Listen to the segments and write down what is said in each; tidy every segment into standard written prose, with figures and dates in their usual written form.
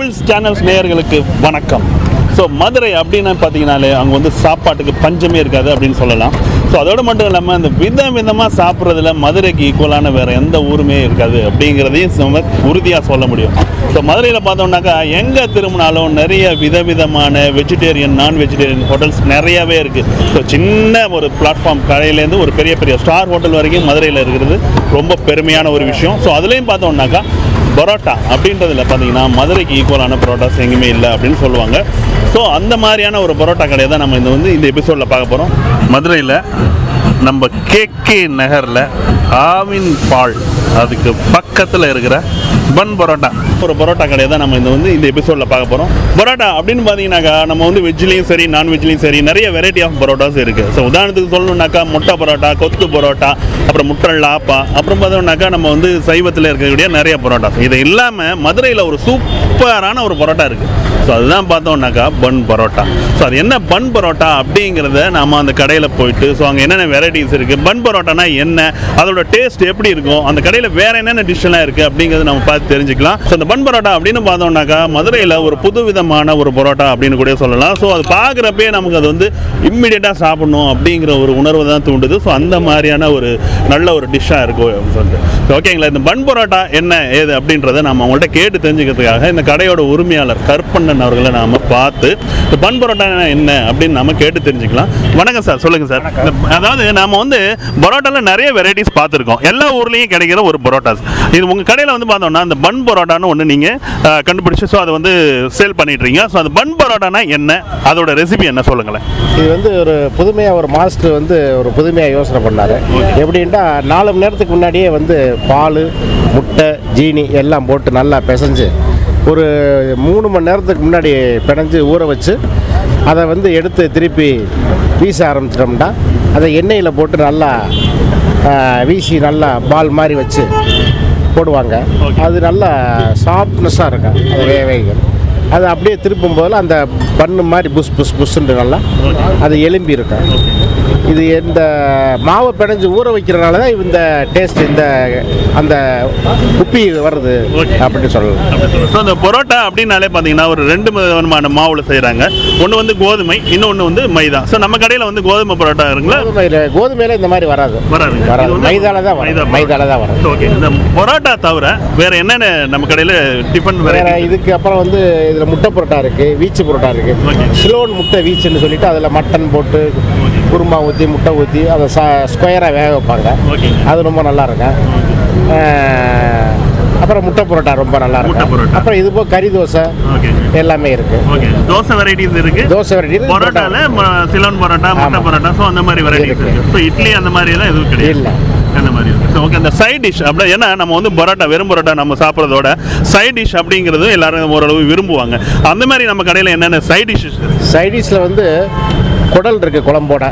Pebbles channels நேயர்களுக்கு வணக்கம். So Madurai அப்படின்னு பார்த்தீங்கனாலே அங்கே வந்து சாப்பாட்டுக்கு பஞ்சமே இருக்காது அப்படின்னு சொல்லலாம். ஸோ அதோடு மட்டும் இல்லாமல் அந்த விதமாக சாப்பிட்றதுல மதுரைக்கு ஈக்குவலான வேறு எந்த ஊருமே இருக்காது அப்படிங்கிறதையும் நம்ம உறுதியாக சொல்ல முடியும். ஸோ மதுரையில் பார்த்தோம்னாக்கா எங்கே திரும்பினாலும் நிறைய விதவிதமான வெஜிடேரியன் நான் வெஜிடேரியன் ஹோட்டல்ஸ் நிறையாவே இருக்குது. ஸோ சின்ன ஒரு பிளாட்ஃபார்ம் கடையிலேருந்து ஒரு பெரிய பெரிய ஸ்டார் ஹோட்டல் வரைக்கும் மதுரையில் இருக்கிறது ரொம்ப பெருமையான ஒரு விஷயம். ஸோ அதுலேயும் பார்த்தோம்னாக்கா பரோட்டா அப்படின்றதில் பார்த்தீங்கன்னா மதுரைக்கு ஈக்குவலான பரோட்டாஸ் எங்கேயுமே இல்லை அப்படின்னு சொல்லுவாங்க. ஸோ அந்த மாதிரியான ஒரு பரோட்டா கடையை தான் நம்ம இந்த எபிசோடில் பார்க்க போகிறோம். மதுரையில் நம்ம கேகே நகரில் ஆவின் பால் அதுக்கு பக்கத்தில் இருக்கிற பன் பரோட்டா ஒரு பரோட்டா கடையை தான் நம்ம இந்த எபிசோடில் பார்க்க போகிறோம். பரோட்டா அப்படின்னு பார்த்தீங்கன்னாக்கா நம்ம வந்து வெஜ்லேயும் சரி நான்வெஜ்லேயும் சரி நிறைய வெரைட்டி ஆஃப் பரோட்டாஸ் இருக்குது. ஸோ உதாரணத்துக்கு சொல்லணுன்னாக்கா முட்டை பரோட்டா, கொத்து பரோட்டா, அப்புறம் முட்டை லாப்பா, அப்புறம் பார்த்தோம்னாக்கா நம்ம வந்து சைவத்தில் இருக்கக்கூடிய நிறைய பரோட்டாஸ். இது இல்லாமல் மதுரையில் ஒரு சூப்பரான ஒரு பரோட்டா இருக்குது. ஸோ அதுதான் பார்த்தோம்னாக்கா பன் பரோட்டா. ஸோ அது என்ன பன் பரோட்டா அப்படிங்கிறத நம்ம அந்த கடையில் போயிட்டு ஸோ அங்கே என்னென்ன வெரைட்டிஸ் இருக்குது, பன் பரோட்டானா என்ன, அதோட டேஸ்ட் எப்படி இருக்கும், அந்த கடையில் வேறு என்னென்ன டிஷ்ஷெல்லாம் இருக்குது அப்படிங்கிறத நம்ம பார்த்து தெரிஞ்சுக்கலாம். ஸோ அந்த பன் பரோட்டா அப்படின்னு பார்த்தோம்னாக்கா மதுரையில் ஒரு புது விதமான ஒரு பரோட்டா அப்படின்னு கூட சொல்லலாம். ஸோ அது பார்க்குறப்பே நமக்கு அது வந்து இம்மிடியட்டாக சாப்பிடணும் அப்படிங்கிற ஒரு உணர்வு தான் தூண்டுது. ஸோ அந்த மாதிரியான ஒரு நல்ல ஒரு டிஷ்ஷாக இருக்கும் அப்படின்னு சொல்லிட்டு ஓகேங்களா. இந்த பன் பரோட்டா என்ன ஏது அப்படின்றத நம்ம அவங்கள்ட்ட கேட்டு தெரிஞ்சுக்கிறதுக்காக இந்த கடையோட உரிமையாளர் கற்பண்ணன் அவர்களை நாம் பார்த்து இந்த பன் பரோட்டா என்ன அப்படின்னு நம்ம கேட்டு தெரிஞ்சுக்கலாம். வணக்கம் சார், சொல்லுங்கள் சார். அதாவது நாம் வந்து பரோட்டாவில் நிறைய வெரைட்டிஸ் பார்த்துருக்கோம், எல்லா ஊர்லேயும் கிடைக்கிற ஒரு பரோட்டாஸ். இது உங்கள் கடையில் வந்து பார்த்தோம்னா இந்த பன் பரோட்டான்னு ஒன்று நீங்கள் கண்டுபிடிச்சி ஸோ அதை வந்து சேல் பண்ணிட்டுருங்க. ஸோ அந்த பன் பரோட்டானா என்ன, அதோட ரெசிபி என்ன சொல்லுங்களேன். இது வந்து ஒரு புதுமையாக ஒரு மாஸ்டர் வந்து ஒரு புதுமையாக யோசனை பண்ணார். எப்படின்னா 4 மணி நேரத்துக்கு முன்னாடியே வந்து பால், முட்டை, ஜீனி எல்லாம் போட்டு நல்லா பிசைஞ்சு ஒரு 3 மணி நேரத்துக்கு முன்னாடி பிணைஞ்சு ஊற வச்சு அதை வந்து எடுத்து திருப்பி வீச ஆரம்பிச்சிட்டோம்னா அதை எண்ணெயில் போட்டு நல்லா வீசி நல்லா பால் மாதிரி வச்சு போடுவாங்க. அது நல்லா சாஃப்ட்னஸாக இருக்கும். அது வேக அது அப்படியே திருப்பும் போதில் அந்த பண்ணு மாதிரி புஷ் புஷ் புஷ்ன்னு நல்லா அது எலும்பி இருக்கும். இது இந்த மாவை பிணைஞ்சு ஊற வைக்கிறனால தான் இந்த டேஸ்ட் இந்த அந்த குப்பி வருது அப்படின்னு சொல்லலாம். ஸோ அந்த பரோட்டா அப்படின்னாலே பார்த்தீங்கன்னா ஒரு 2 விதமான மாவில் செய்கிறாங்க. ஒன்று வந்து கோதுமை, இன்னொன்று வந்து மைதா. ஸோ நம்ம கடையில் வந்து கோதுமை பரோட்டா இருக்குங்களா? கோதுமையில் இந்த மாதிரி வராது. மைதால தான் வரும். ஓகே. இந்த பரோட்டா தவிர வேறு என்னென்ன நம்ம கடையில் டிஃபன் வேறு இதுக்கு அப்புறம் வந்து இதில் முட்டை பரோட்டா இருக்குது, வீச்சு பரோட்டா இருக்குது. சிலோன் முட்டை வீச்சுன்னு சொல்லிட்டு அதில் மட்டன் போட்டு குருமா ஊற்றி முட்டை ஊற்றி அதை ஸ்கொயராக வேக வைப்பாங்க. அது ரொம்ப நல்லா இருக்கும். அப்புறம் முட்டை பரோட்டா ரொம்ப நல்லா இருக்கும். அப்புறம் இது போக கறி தோசை எல்லாமே இருக்கு. தோசை வெரைட்டிஸ் இருக்கு. தோசை வெரைட்டி பரோட்டால சிலோன் பரோட்டா, முட்டை பரோட்டா, ஸோ அந்த மாதிரி வெரைட்டிஸ் இருக்கு. ஸோ இட்லி அந்த மாதிரி எல்லாம் எதுவும் கிடையாது. இல்லை அந்த மாதிரி இருக்கு. ஓகே. அந்த சைட் டிஷ் அப்படி ஏன்னா நம்ம வந்து பரோட்டா வெறும் பரோட்டா நம்ம சாப்பிட்றதோட சைட் டிஷ் அப்படிங்கிறது எல்லாரும் ஓரளவு விரும்புவாங்க. அந்த மாதிரி நம்ம கடையில் என்னென்ன சைட் டிஷ்ஷஸ்? சைட் டிஷ்ஷில் வந்து குடல் இருக்குது குழம்போட,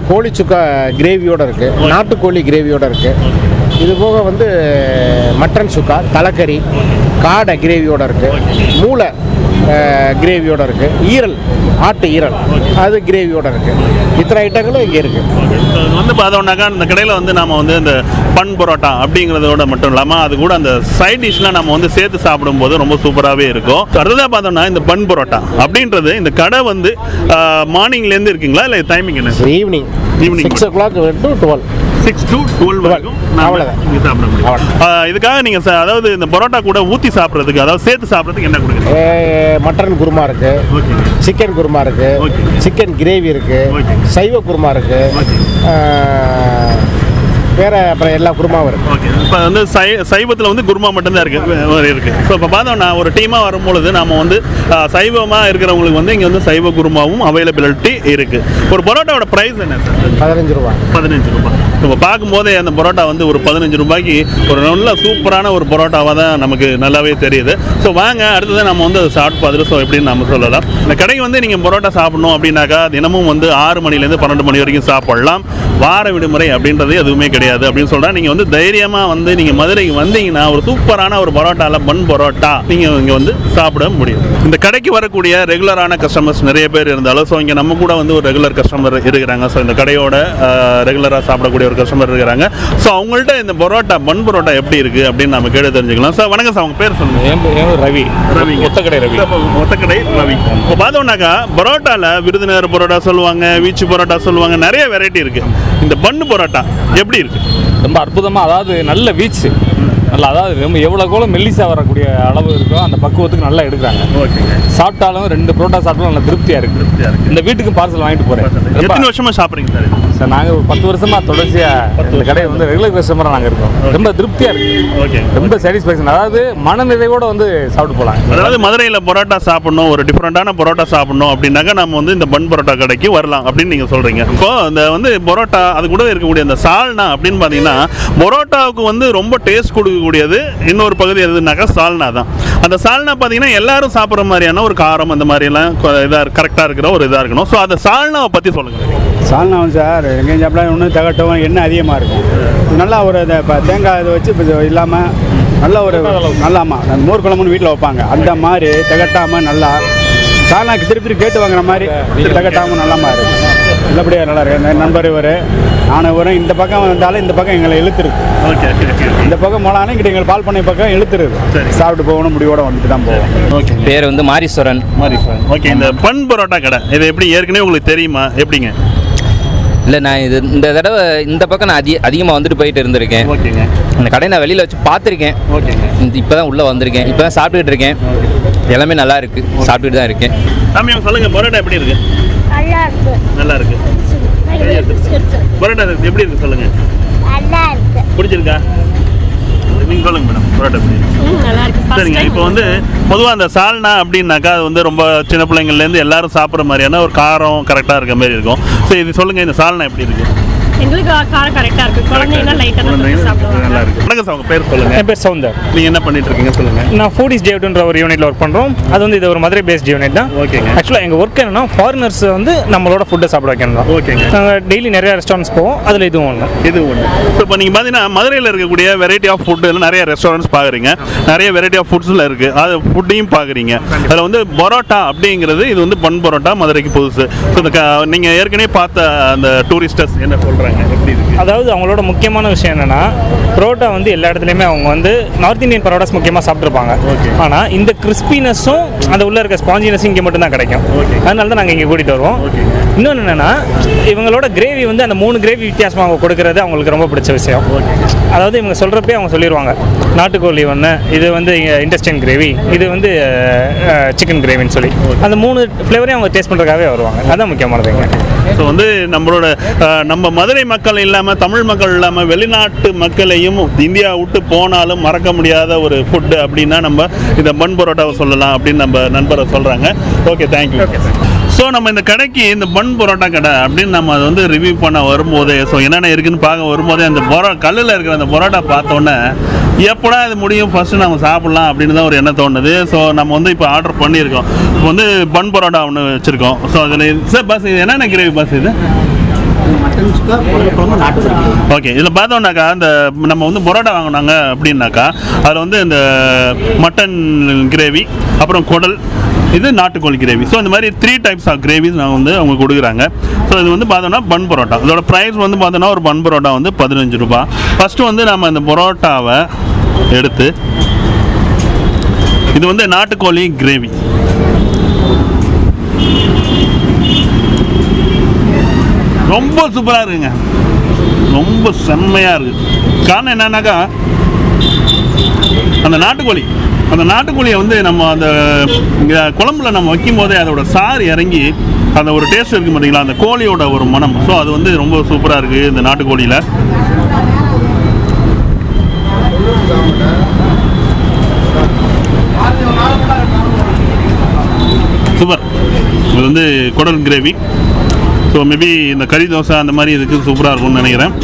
கோழி சுக்கா கிரேவியோடு இருக்குது, நாட்டுக்கோழி கிரேவியோடு இருக்குது. இது போக வந்து மட்டன் சுக்கா, தலைக்கறி, காடை கிரேவியோடு இருக்குது, மூளை கிரேவியோடு இருக்குது, ஈரல், ஆட்டு ஈரல் அது கிரேவியோடு இருக்குது. இத்தனை ஐட்டங்களும் இங்கே இருக்குது. இது வந்து பார்த்தோம்னாக்கா இந்த கடையில் வந்து நம்ம வந்து இந்த பன் பரோட்டா அப்படிங்கிறதோட மட்டும் இல்லாமல் அது கூட அந்த சைட் டிஷ்லாம் நம்ம வந்து சேர்த்து சாப்பிடும்போது ரொம்ப சூப்பராகவே இருக்கும். அடுத்ததாக பார்த்தோம்னா இந்த பன் பரோட்டா அப்படின்றது இந்த கடை வந்து மார்னிங்லேருந்து இருக்குங்களா இல்லை டைமிங் என்ன? Evening 6 o'clock to 12. 6 to 12 வரைக்கும் நீங்கள் சாப்பிட முடியும். இதுக்காக நீங்கள் அதாவது இந்த பரோட்டா கூட ஊற்றி சாப்பிட்றதுக்கு அதாவது சேர்த்து சாப்பிட்றதுக்கு என்ன கொடுக்குறீங்க? மட்டன் குருமா இருக்குது, சிக்கன் குருமா இருக்குது, சிக்கன் கிரேவி இருக்குது, சைவ குருமா இருக்குது, வேறு அப்புறம் எல்லா குருமாவும் இருக்குது. ஓகே. இப்போ வந்து சைவத்தில் வந்து குருமா மட்டும்தான் இருக்குது. ஸோ இப்போ பார்த்தோம்னா ஒரு டீமாக வரும்பொழுது நம்ம வந்து சைவமாக இருக்கிறவங்களுக்கு வந்து இங்கே வந்து சைவ குருமாவும் அவைலபிலிட்டி இருக்குது. ஒரு பரோட்டாவோட ப்ரைஸ் என்ன சார்? 15 ரூபா. 15 ரூபா. இப்போ பார்க்கும்போதே அந்த பரோட்டா வந்து ஒரு 15 ரூபாய்க்கு ஒரு நல்ல சூப்பரான ஒரு பரோட்டாவாக தான் நமக்கு நல்லாவே தெரியுது. ஸோ வாங்க அடுத்தது நம்ம வந்து அதை சாப்பிட்டு பார்த்துட்டு ஸோ எப்படின்னு நம்ம சொல்லலாம். இந்த கடைக்கு வந்து நீங்கள் பரோட்டா சாப்பிடணும் அப்படின்னாக்கா தினமும் வந்து 6 மணிலேருந்து 12 மணி வரைக்கும் சாப்பிடலாம். வார விடுமுறை அப்படின்றது எதுவுமே கிடையாது அப்படின்னு சொல்கிறேன். நீங்கள் வந்து தைரியமாக வந்து நீங்கள் மதுரைக்கு வந்தீங்கன்னா ஒரு சூப்பரான ஒரு பரோட்டாவில் பன் பரோட்டா நீங்கள் இங்கே வந்து சாப்பிட முடியும். இந்த கடைக்கு வரக்கூடிய ரெகுலரான கஸ்டமர்ஸ் நிறைய பேர் இருந்தாலும் ஸோ இங்கே நம்ம கூட வந்து ஒரு ரெகுலர் கஸ்டமர் இருக்கிறாங்க. ஸோ இந்த கடையோட ரெகுலராக சாப்பிடக்கூடிய ஒரு கஸ்டமர் இருக்கிறாங்க. ஸோ அவங்கள்ட்ட இந்த பரோட்டா பன் பரோட்டா எப்படி இருக்குது அப்படின்னு நம்ம கேட்டு தெரிஞ்சுக்கலாம். சார் வணக்கம் சார், அவங்க பேர் சொல்லுங்கள். என் ரவி. ஒத்தக்கடை ரவி. ஒத்தக்கடை ரவி. இப்போ பார்த்தோம்னாக்கா பரோட்டாவில் விருதுநகர் பரோட்டா சொல்லுவாங்க, வீச்சு பரோட்டா சொல்லுவாங்க, நிறைய வெரைட்டி இருக்குது. இந்த பன் பரோட்டா எப்படி இருக்குது? ரொம்ப அற்புதமாக, அதாவது நல்ல வீச்சு நல்லா, அதாவது ரொம்ப எவ்வளோ மெல்லிசா வரக்கூடிய அளவு இருக்கோ அந்த பக்குவத்துக்கு நல்லா எடுக்கிறாங்க. ஓகேங்க. சாப்பிட்டாலும் 2 பரோட்டா சாப்பிட்டாலும் நல்லா திருப்தியாக இருக்குது. இந்த வீட்டுக்கு பார்சல் வாங்கிட்டு போகிறேன். எத்தனை வருஷமாக சாப்பிட்றீங்க சார்? சார் நாங்கள் ஒரு 10 வருஷமாக தொடர்ச்சியாக இந்த கடையை வந்து ரெகுலர் கஸ்டமராக நாங்கள் இருக்கோம். ரொம்ப திருப்தியாக இருக்குது. ஓகே. ரொம்ப சாட்டிஸ்ஃபேக்ஷன், அதாவது மனநிறைவோடு வந்து சாப்பிட்டு போகலாம். அதாவது மதுரையில் பரோட்டா சாப்பிடணும், ஒரு டிஃப்ரெண்ட்டான பரோட்டா சாப்பிடணும் அப்படின்னாக்கா நம்ம வந்து இந்த பன் பரோட்டா கடைக்கு வரலாம் அப்படின்னு நீங்கள் சொல்கிறீங்க. இப்போ இந்த வந்து பரோட்டா அது கூட இருக்கக்கூடிய அந்த சால்னா அப்படின்னு பார்த்தீங்கன்னா பரோட்டாவுக்கு வந்து ரொம்ப டேஸ்ட் கொடுக்கக்கூடியது இன்னொரு பகுதி எதுனாக்கா சால்னா தான். அந்த சால்னா பார்த்தீங்கன்னா எல்லாரும் சாப்பிட்ற மாதிரியான ஒரு காரம் அந்த மாதிரியெல்லாம் இதாக கரெக்டாக இருக்கிற ஒரு இதாக இருக்கணும். ஸோ அந்த சால்னாவை பற்றி சொல்லுங்கள். சால்னா வந்து சார் எங்கேயும் சாப்பிட்டா இன்னும் தகட்டும், எண்ணெய் அதிகமாக இருக்கும். நல்லா ஒரு இப்போ தேங்காய் இதை வச்சு இப்போ இல்லாமல் நல்ல ஒரு நல்லாமா மோர் குழம்புன்னு வீட்டில் வைப்பாங்க, அந்த மாதிரி திகட்டாமல் நல்லா சால்னாக்கு திருப்பி கேட்டு வாங்குற மாதிரி திகட்டாமல் நல்லாமா இருக்குது. நல்லபடியாக நல்லா இருக்கு. என் நண்பர் இவர், நானும் இவரும் இந்த பக்கம் வந்தாலும் இந்த பக்கம் எங்களை இழுத்துருக்கு. ஓகே. இந்த பக்கம் போனாலும் இங்கிட்ட எங்கள் பால் பண்ணை பக்கம் இழுத்துருது. சாப்பிட்டு போகணும் முடிவோட வந்துட்டு தான் போவோம். ஓகே. பேர் வந்து மாரீஸ்வரன். ஓகே. இந்த பன் பரோட்டா கடை இது எப்படி ஏற்கனவே உங்களுக்கு தெரியுமா எப்படிங்க? இல்லை, நான் இந்த தடவை இந்த பக்கம் நான் அதிகமாக வந்துட்டு போயிட்டு இருந்திருக்கேன். ஓகேங்க. இந்த கடையை நான் வெளியில் வச்சு பார்த்துருக்கேன். ஓகேங்க. இப்போ தான் உள்ளே வந்திருக்கேன். இப்போ தான் சாப்பிட்டுக்கிட்டு இருக்கேன். எல்லாமே நல்லா இருக்குது, சாப்பிட்டுட்டு தான் இருக்கேன். சாமி சொல்லுங்கள், பரோட்டா எப்படி இருக்குது? நல்லா இருக்கு. பரோட்டா எப்படி இருக்கு சொல்லுங்கள். பிடிச்சிருக்கா? நீங்கள் சொல்லுங்க மேடம், பரோட்டா எப்படி இருக்கு? சரிங்க. இப்போ வந்து பொதுவாக அந்த சால்னா அப்படின்னாக்கா அது வந்து ரொம்ப சின்ன பிள்ளைங்கள்லேருந்து எல்லாரும் சாப்பிட்ற மாதிரியான ஒரு காரம் கரெக்டாக இருக்க மாதிரி இருக்கும். ஸோ இது சொல்லுங்கள், இந்த சால்னா எப்படி இருக்குது? எங்களுக்கு காரம் கரெக்டாக இருக்குது. குழந்தைங்க லைட்டாக தான் சாப்பிடுவாங்க. நல்லா இருக்குது. வணக்கம் சார், உங்கள் பேர் சொல்லுங்கள். என் பேர் சவுந்தர். நீங்கள் என்ன பண்ணிட்டு இருக்கீங்க சொல்லுங்கள். நான் ஃபுடிஸ் ஜேவ்டுன்ற ஒரு யூனிட்டில் ஒர்க் பண்ணுறோம். அது வந்து இது ஒரு மதுரை பேஸ்ட் யூனிட் தான். ஓகேங்க. ஆக்சுவலாக எங்கள் ஒர்க் என்னன்னா ஃபாரினர்ஸ் வந்து நம்மளோட ஃபுட்டை சாப்பிட வைக்கணும் தான். ஓகேங்க. நாங்கள் டெய்லி நிறைய ரெஸ்டாரண்ட்ஸ் போவோம், அதில் இதுவும் ஒன்று. இது ஒன்று. ஸோ இப்போ நீங்கள் பார்த்தீங்கன்னா மதுரையில் இருக்கக்கூடிய வெரைட்டி ஆஃப் ஃபுட்டு நிறைய ரெஸ்டாரண்ட்ஸ் பார்க்குறீங்க, நிறைய வெரைட்டி ஆஃப் ஃபுட்ஸில் இருக்குது, அது ஃபுட்டையும் பார்க்குறீங்க. அதில் வந்து பரோட்டா அப்படிங்கிறது இது வந்து பன் பரோட்டா மதுரைக்கு புதுசு. ஸோ இந்த நீங்கள் ஏற்கனவே பார்த்த அந்த டூரிஸ்டர்ஸ் என்ன சொல்கிறாங்க, எப்படி இருக்குது? அதாவது அவங்களோட முக்கியமான விஷயம் என்னென்னா பரோட்டா வந்து எல்லா இடத்துலையுமே அவங்க வந்து நார்த் இந்தியன் பரோட்டாஸ் முக்கியமாக சாப்பிட்ருப்பாங்க. ஆனால் இந்த கிறிஸ்பினஸும் அந்த உள்ளே இருக்க ஸ்பாஞ்சினஸும் இங்கே மட்டும்தான் கிடைக்கும். அதனால தான் நாங்கள் இங்கே கூட்டிகிட்டு வருவோம். இன்னொன்று என்னென்னா இவங்களோட கிரேவி வந்து அந்த 3 கிரேவி வித்தியாசமாக அவங்க கொடுக்கறது அவங்களுக்கு ரொம்ப பிடிச்ச விஷயம். அதாவது இவங்க சொல்கிறப்பே அவங்க சொல்லிடுவாங்க, நாட்டுக்கோழி ஒன்று, இது வந்து இன்டெஸ்டைன் கிரேவி, இது வந்து சிக்கன் கிரேவின்னு சொல்லி அந்த 3 ஃப்ளேவரையும் அவங்க டேஸ்ட் பண்ணுறதுக்காகவே வருவாங்க. அதுதான் முக்கியமானதுங்க. ஸோ வந்து நம்ம மதுரை மக்கள் இல்லாமல், தமிழ் மக்கள் இல்லாமல், வெளிநாட்டு மக்களையும் இந்தியா விட்டு போனாலும் மறக்க முடியாத ஒரு ஃபுட்டு அப்படின்னா நம்ம இந்த பன் பரோட்டாவை சொல்லலாம் அப்படின்னு நம்ம நண்பரை சொல்கிறாங்க. Okay, thank you. ஸோ நம்ம இந்த கடைக்கு இந்த பன் பரோட்டா கடை அப்படின்னு நம்ம அதை வந்து ரிவ்யூ பண்ண வரும்போதே, ஸோ என்னென்ன இருக்குதுன்னு பார்க்க வரும்போதே அந்த கல்லில் இருக்கிற அந்த பரோட்டா பார்த்தோன்னே எப்படா இது முடியும், ஃபஸ்ட்டு நம்ம சாப்பிட்லாம் அப்படின்னு தான் ஒரு எண்ணம் தோணுது. ஸோ நம்ம வந்து இப்போ ஆர்டர் பண்ணியிருக்கோம். இப்போ வந்து பன் பரோட்டா ஒன்று வச்சுருக்கோம். ஸோ அதில் சார் பஸ் இது என்னென்ன கிரேவி பஸ் இது? ஓகே. இதில் பார்த்தோம்னாக்கா இந்த நம்ம வந்து பரோட்டா வாங்கினாங்க அப்படின்னாக்கா அதில் வந்து இந்த மட்டன் கிரேவி, அப்புறம் குடல், இது நாட்டுக்கோழி கிரேவி. ஸோ இந்த மாதிரி 3 டைப்ஸ் ஆஃப் கிரேவிஸ் நான் வந்து அவங்க கொடுக்குறாங்க. ஸோ இது வந்து பார்த்தோன்னா பன் பரோட்டா. இதோட ப்ரைஸ் வந்து பார்த்தோன்னா ஒரு பன் பரோட்டா வந்து 15 ரூபா. ஃபஸ்ட்டு வந்து நம்ம இந்த பரோட்டாவை எடுத்து, இது வந்து நாட்டுக்கோழி கிரேவி. ரொம்ப சூப்பராக இருக்குங்க, ரொம்ப செம்மையாக இருக்குது. காரணம் என்னன்னாக்கா அந்த நாட்டுக்கோழியை வந்து நம்ம அந்த குழம்புல நம்ம வைக்கும் போதே அதோட சாறு இறங்கி அந்த ஒரு டேஸ்ட் இருக்குது பார்த்தீங்களா, அந்த கோழியோட ஒரு மனம். ஸோ அது வந்து ரொம்ப சூப்பராக இருக்குது இந்த நாட்டுக்கோழியில். சூப்பர். இது வந்து குடல் கிரேவி. ஸோ மேபி இந்த கறி தோசை அந்த மாதிரி இதுக்கு சூப்பராக இருக்கும்னு நினைக்கிறேன்.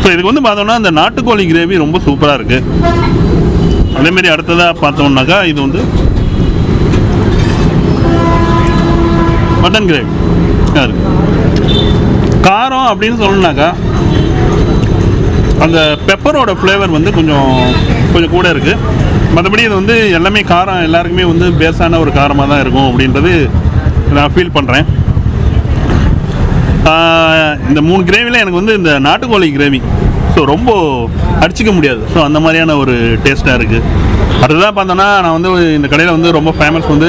ஸோ இதுக்கு வந்து பார்த்தோம்னா இந்த நாட்டுக்கோழி கிரேவி ரொம்ப சூப்பராக இருக்குது. அதேமாரி அடுத்ததாக பார்த்தோம்னாக்கா இது வந்து மட்டன் கிரேவி இருக்குது. காரம் அப்படின்னு சொல்லணுன்னாக்கா அந்த பெப்பரோட ஃப்ளேவர் வந்து கொஞ்சம் கூட இருக்குது. மற்றபடி இது வந்து எல்லாமே காரம் எல்லாருக்குமே வந்து பேஸான ஒரு காரமாக தான் இருக்கும் அப்படின்றது நான் ஃபீல் பண்ணுறேன். இந்த 3 கிரேவியில் எனக்கு வந்து இந்த நாட்டுக்கோழி கிரேவி ஸோ ரொம்ப அடிச்சிக்க முடியாது. ஸோ அந்த மாதிரியான ஒரு டேஸ்ட்டாக இருக்குது. அதுதான் பார்த்தோன்னா நான் வந்து இந்த கடையில் வந்து ரொம்ப ஃபேமஸ் வந்து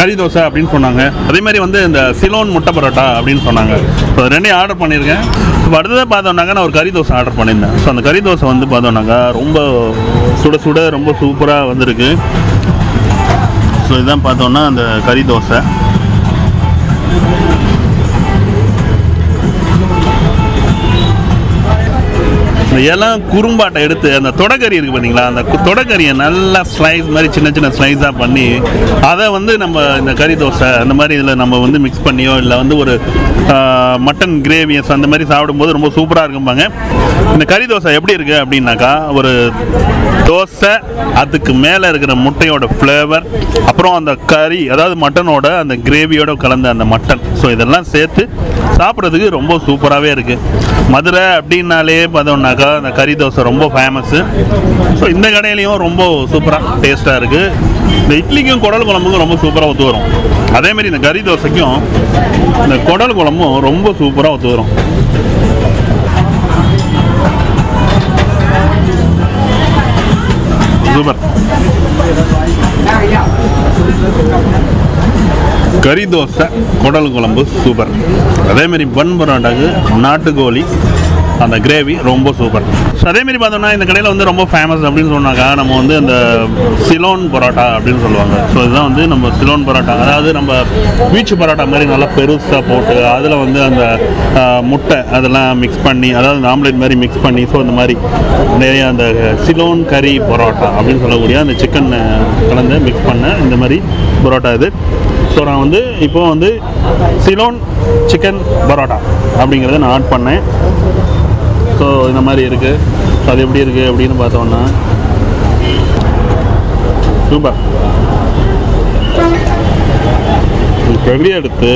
கறி தோசை அப்படின்னு சொன்னாங்க. அதே மாதிரி வந்து இந்த சிலோன் முட்டை பரோட்டா அப்படின்னு சொன்னாங்க. ஸோ ரெண்டையும் ஆர்டர் பண்ணியிருக்கேன். இப்போ அடுத்ததாக பார்த்தோம்னாக்கா நான் ஒரு கறி தோசை ஆர்டர் பண்ணியிருந்தேன். ஸோ அந்த கறி தோசை வந்து பார்த்தோம்னாக்கா ரொம்ப சுட சுட ரொம்ப சூப்பராக வந்திருக்கு. ஸோ இதுதான் பார்த்தோன்னா அந்த கறி தோசை. எல்லாம் குறும்பாட்டை எடுத்து அந்த தொடக்கறி இருக்குது பார்த்தீங்களா, அந்த தொடக்கறியை நல்லா ஸ்லைஸ் மாதிரி சின்ன சின்ன ஸ்லைஸாக பண்ணி அதை வந்து நம்ம இந்த கறி தோசை அந்த மாதிரி இதில் நம்ம வந்து மிக்ஸ் பண்ணியோ இல்லை வந்து ஒரு மட்டன் கிரேவியஸ் அந்த மாதிரி சாப்பிடும்போது ரொம்ப சூப்பராக இருக்கும்பாங்க. இந்த கறி தோசை எப்படி இருக்குது அப்படின்னாக்கா, ஒரு தோசை அதுக்கு மேலே இருக்கிற முட்டையோட ஃப்ளேவர், அப்புறம் அந்த கறி அதாவது மட்டனோட அந்த கிரேவியோட கலந்த அந்த மட்டன், ஸோ இதெல்லாம் சேர்த்து சாப்பிட்றதுக்கு ரொம்ப சூப்பராகவே இருக்குது. மதுரை அப்படின்னாலே பார்த்தோம்னாக்கா அந்த கறி தோசை ரொம்ப ஃபேமஸ்ஸு. ஸோ இந்த கடையிலையும் ரொம்ப சூப்பராக டேஸ்ட்டாக இருக்குது. இந்த இட்லிக்கும் குடல் குழம்புக்கும் ரொம்ப சூப்பராக ஒத்து வரும். அதேமாதிரி இந்த கறி தோசைக்கும் இந்த குடல் குழம்பும் ரொம்ப சூப்பராக ஒத்து வரும். சூப்பர். கறி தோசை குடல் குழம்பு சூப்பர். அதேமாரி பன் பரோட்டாக்கு நாட்டுக்கோழி அந்த கிரேவி ரொம்ப சூப்பர். ஸோ அதேமாரி பார்த்தோம்னா இந்த கடையில் வந்து ரொம்ப ஃபேமஸ் அப்படின்னு சொன்னாக்கா நம்ம வந்து அந்த சிலோன் பரோட்டா அப்படின்னு சொல்லுவாங்க. ஸோ இதுதான் வந்து நம்ம சிலோன் பரோட்டா, அதாவது நம்ம பீச் பரோட்டா மாதிரி நல்லா பெருசாக போட்டு அதில் வந்து அந்த முட்டை அதெல்லாம் மிக்ஸ் பண்ணி, அதாவது அந்த ஆம்லேட் மாதிரி மிக்ஸ் பண்ணி, ஸோ இந்த மாதிரி நிறைய அந்த சிலோன் கறி பரோட்டா அப்படின்னு சொல்லக்கூடிய அந்த சிக்கன் கலந்து மிக்ஸ் பண்ண இந்த மாதிரி பரோட்டா இது. ஸோ நான் வந்து இப்போ வந்து சிலோன் சிக்கன் பரோட்டா அப்படிங்கிறத நான் ஆட் பண்ணேன். ஸோ இந்த மாதிரி இருக்குது. ஸோ அது எப்படி இருக்குது அப்படின்னு பார்த்தோன்னா சூப்பர். கறி எடுத்து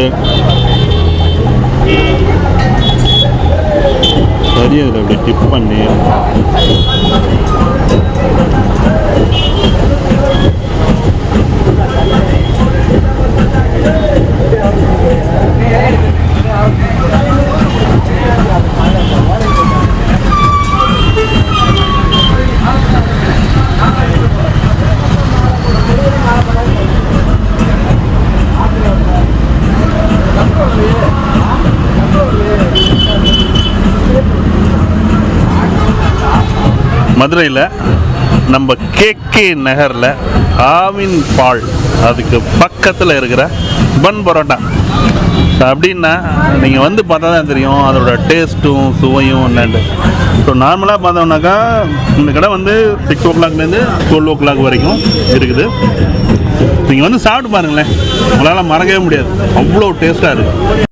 கறி அதில் அப்படி டிப் பண்ணி மதுரையில் நம்ம கேகே நகரில் ஆவின் பால் அதுக்கு பக்கத்தில் இருக்கிற பன் பரோட்டா அப்படின்னா நீங்கள் வந்து பார்த்தா தான் தெரியும் அதோட டேஸ்ட்டும் சுவையும் என்னென்னு. ஸோ நார்மலாக பார்த்தோம்னாக்கா இந்த கடை வந்து 6 o'clockலேருந்து 12 o'clock வரைக்கும் இருக்குது. நீங்கள் வந்து சாப்பிட்டு பாருங்களேன், உங்களால் மறக்கவே முடியாது, அவ்வளோ டேஸ்ட்டாக இருக்குது.